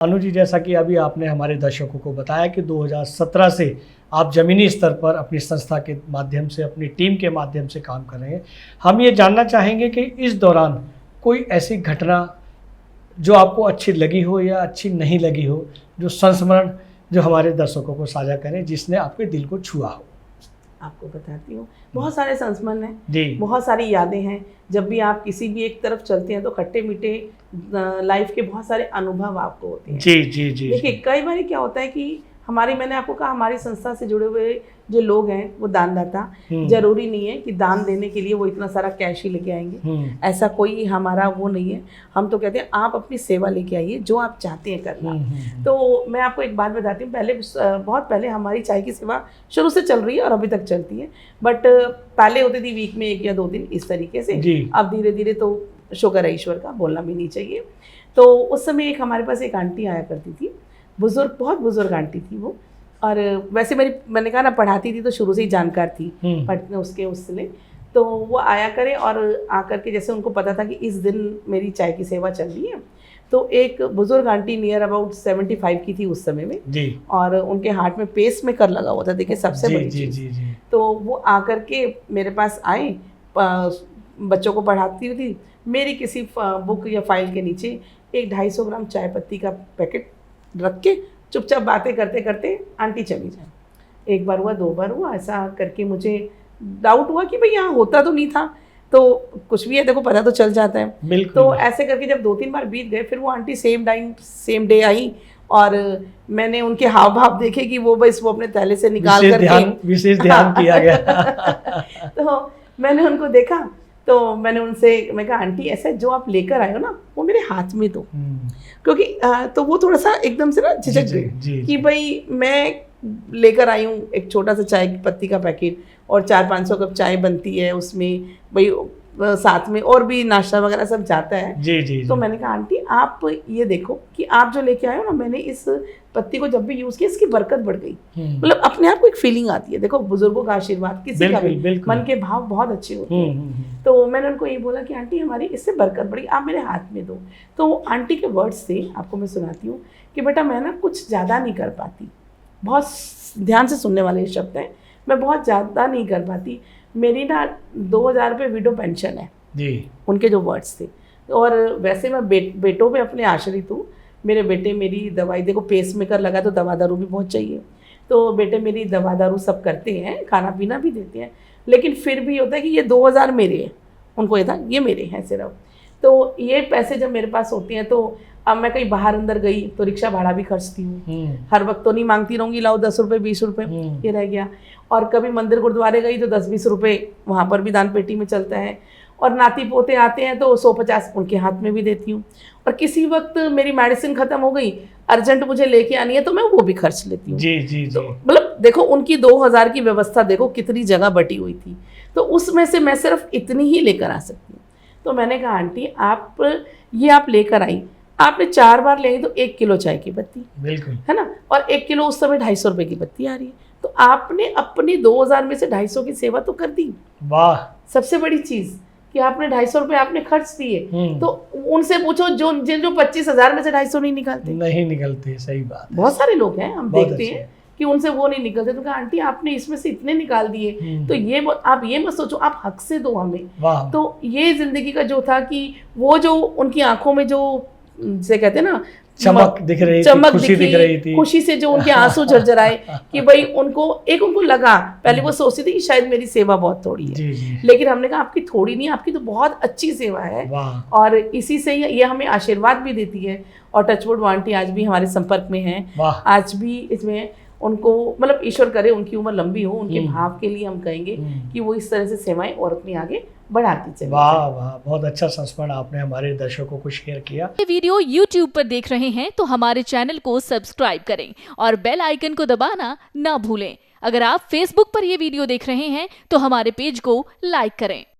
अनु जी, जैसा कि अभी आपने हमारे दर्शकों को बताया कि 2017 से आप ज़मीनी स्तर पर अपनी संस्था के माध्यम से, अपनी टीम के माध्यम से काम कर रहे हैं। हम ये जानना चाहेंगे कि इस दौरान कोई ऐसी घटना जो आपको अच्छी लगी हो या अच्छी नहीं लगी हो, जो संस्मरण जो हमारे दर्शकों को साझा करें, जिसने आपके दिल को छुआ हो। आपको बताती हूँ, बहुत सारे संस्मरण हैं जी, बहुत सारी यादें हैं। जब भी आप किसी भी एक तरफ चलते हैं तो खट्टे मीठे लाइफ के बहुत सारे अनुभव आपको होते हैं। जी जी जी। देखिए, कई बार क्या होता है कि मैंने आपको कहा, हमारी संस्था से जुड़े हुए जो लोग हैं वो दानदाता, जरूरी नहीं है कि दान देने के लिए वो इतना सारा कैश ही लेके आएंगे, ऐसा कोई हमारा वो नहीं है। हम तो कहते हैं आप अपनी सेवा लेके आइए, जो आप चाहते हैं करना। तो मैं आपको एक बात बताती हूँ, बहुत पहले हमारी चाय की सेवा शुरू से चल रही है और अभी तक चलती है, बट पहले होती थी वीक में 1 या 2 दिन इस तरीके से। अब धीरे धीरे तो शुक्र है ईश्वर का, बोलना भी नहीं चाहिए। तो उस समय हमारे पास एक आंटी आया करती थी, बुजुर्ग, बहुत बुजुर्ग आंटी थी वो। और वैसे मैंने कहा ना, पढ़ाती थी तो शुरू से ही जानकार थी पढ़ने उसने। तो वो आया करे और आकर के, जैसे उनको पता था कि इस दिन मेरी चाय की सेवा चल रही है, तो एक बुजुर्ग आंटी नियर अबाउट 75 की थी उस समय में जी। और उनके हार्ट में पेस मेकर लगा हुआ था, देखिए सबसे बड़ी चीज़। तो वो आकर के मेरे पास आए, बच्चों को पढ़ाती हुई थी, मेरी किसी बुक या फाइल के नीचे एक 250 ग्राम चाय पत्ती का पैकेट रख के चुपचाप बातें करते करते आंटी चली जाए। 1 बार हुआ, 2 बार हुआ, ऐसा करके मुझे डाउट हुआ कि भाई यहाँ होता तो नहीं था, तो कुछ भी है देखो पता तो चल जाता है। तो ऐसे करके जब 2-3 बार बीत गए, फिर वो आंटी सेम डे आई और मैंने उनके हाव भाव देखे कि वो अपने थैले से निकाल करके विशेष ध्यान किया गया। तो मैंने उनको देखा, तो मैंने मैं कहा आंटी, ऐसा जो आप लेकर आए हो ना, वो मेरे हाथ में दो। क्योंकि तो वो थोड़ा सा एकदम से ना झिझक गई कि भाई मैं लेकर आई हूँ एक छोटा सा चाय की पत्ती का पैकेट, और 400-500 कप चाय बनती है उसमें, भाई साथ में और भी नाश्ता वगैरह सब जाता है। जी। तो मैंने कहा आंटी, आप ये देखो कि आप जो लेके आए हो ना, मैंने इस पत्ती को जब भी यूज़ किया, इसकी बरकत बढ़ गई। मतलब अपने आप को एक फीलिंग आती है, देखो बुजुर्गों का आशीर्वाद, किसी का भी मन के भाव बहुत अच्छे होते हैं। तो मैंने उनको ये बोला कि आंटी, हमारी इससे बरकत बढ़ी, आप मेरे हाथ में दो। तो आंटी के वर्ड्स थे, आपको मैं सुनाती हूँ कि बेटा, मैं ना कुछ ज़्यादा नहीं कर पाती, बहुत ध्यान से सुनने वाले शब्द हैं, मैं बहुत ज़्यादा नहीं कर पाती, मेरी ना 2000 रुपये विडो पेंशन है जी, उनके जो वर्ड्स थे। और वैसे मैं बेटों पे अपने आश्रित हूँ। मेरे बेटे मेरी दवाई, देखो पेस मेकर लगा तो दवा दारू भी बहुत चाहिए, तो बेटे मेरी दवा दारू सब करते हैं, खाना पीना भी देते हैं, लेकिन फिर भी होता है कि ये 2000 मेरे हैं, उनको ये था ये मेरे हैं सिर्फ। तो ये पैसे जब मेरे पास होते हैं, तो अब मैं कहीं बाहर अंदर गई तो रिक्शा भाड़ा भी खर्चती हूँ, हर वक्त तो नहीं मांगती रहूँगी, लाओ 10 रुपये 20 रुपये, ये रह गया। और कभी मंदिर गुरुद्वारे गई तो 10-20 रुपये वहाँ पर भी दान पेटी में चलता है, और नाती पोते आते हैं तो 100-50 उनके हाथ में भी देती हूँ। और किसी वक्त मेरी मेडिसिन ख़त्म हो गई, अर्जेंट मुझे लेके आनी है, तो मैं वो भी खर्च लेती हूँ। जी। तो मतलब देखो, उनकी 2000 की व्यवस्था देखो कितनी जगह बटी हुई थी, तो उसमें से मैं सिर्फ इतनी ही लेकर आ सकती हूँ। तो मैंने कहा आंटी, आप लेकर आई, आपने 4 बार ले, तो 1 किलो चाय की पत्ती, बिल्कुल है ना, और 1 किलो उस समय 250 रुपये की पत्ती आ रही है, तो आपने अपनी 2000 में से 250 की सेवा तो कर दी। वाह, सबसे बड़ी चीज़ कि आपने 250 रुपये आपने खर्च दिए। तो उनसे पूछो जो 25,000 में से 250 नहीं निकलते। सही बात, बहुत सारे लोग हैं, हम देखते हैं कि उनसे वो नहीं निकलते। तो कहा आंटी, आपने इसमें से इतने निकाल दिए, तो आप ये मत सोचो, आप हक से दो हमें। तो ये जिंदगी का जो था कि वो जो उनकी आंखों में जो से कहते हैं ना चमक दिख रही थी, खुशी दिख रही थी, खुशी से जो उनके आंसू झरझराए कि भाई उनको लगा, पहले वो सोचती थी कि शायद मेरी सेवा बहुत थोड़ी है, लेकिन हमने कहा आपकी थोड़ी नहीं, आपकी तो बहुत अच्छी सेवा है, और इसी से ये हमें आशीर्वाद भी देती है। और टचवुड आंटी आज भी हमारे संपर्क में हैं, आज भी इसमें उनको मतलब ईश्वर करे उनकी उम्र लंबी हो, उनके भाव के लिए हम कहेंगे कि वो इस तरह से सेवाएं और अपनी आगे बढ़ाती चले। वाह वाह, बहुत अच्छा संस्मरण आपने हमारे दर्शकों को शेयर किया। ये वीडियो YouTube पर देख रहे हैं तो हमारे चैनल को सब्सक्राइब करें और बेल आइकन को दबाना ना भूलें। अगर आप Facebook पर ये वीडियो देख रहे हैं तो हमारे पेज को लाइक करें।